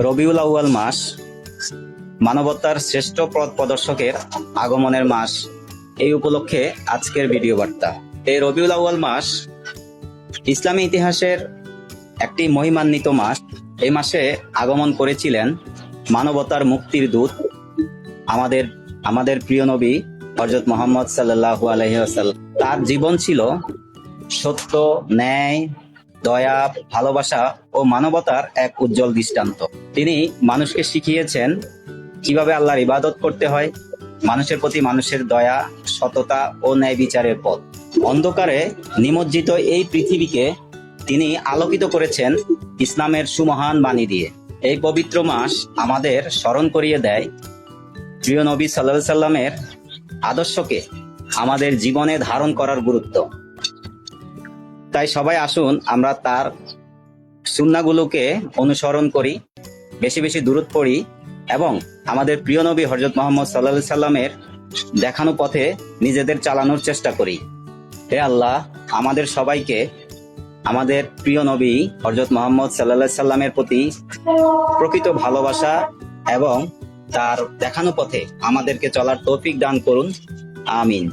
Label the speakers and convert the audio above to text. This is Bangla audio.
Speaker 1: রবিউল আউয়াল মাস মানবতার শ্রেষ্ঠ পথ প্রদর্শকের আগমনের মাস। এই উপলক্ষে আজকের ভিডিও বার্তা। এই রবিউল আউয়াল মাস ইসলামী ইতিহাসের একটি মহিমান্বিত মাস। এই মাসে আগমন করেছিলেন মানবতার মুক্তির দূত আমাদের প্রিয় নবী হযরত মুহাম্মদ সাল্লাল্লাহু আলাইহি ওয়াসাল্লাম। তার জীবন ছিল সত্য, ন্যায়, দয়া, ভালোবাসা ও মানবতার এক উজ্জ্বল দৃষ্টান্ত। তিনি মানুষকে শিখিয়েছেন কিভাবে আল্লাহর ইবাদত করতে হয়, মানুষের প্রতি মানুষের দয়া, সততা ও ন্যায় বিচারের পথ। অন্ধকারে নিমজ্জিত এই পৃথিবীকে তিনি আলোকিত করেছেন ইসলামের সুমহান বাণী দিয়ে। এই পবিত্র মাস আমাদের স্মরণ করিয়ে দেয় প্রিয় নবী সাল্লাল্লাহু আলাইহি সাল্লামের আদর্শকে আমাদের জীবনে ধারণ করার গুরুত্ব। তাই সবাই আসুন আমরা তার সুন্নাহগুলোকে অনুসরণ করি, বেশি বেশি দুরূদ পড়ি এবং আমাদের প্রিয় নবী হযরত মুহাম্মদ সাল্লাল্লাহু আলাইহি সাল্লামের দেখানো পথে নিজেদের চালানোর চেষ্টা করি। হে আল্লাহ, আমাদের সবাইকে আমাদের প্রিয় নবী হযরত মুহাম্মদ সাল্লাল্লাহু আলাইহি সাল্লামের প্রতি প্রকৃত ভালোবাসা এবং তার দেখানো পথে আমাদেরকে চলার তৌফিক দান করুন। আমিন।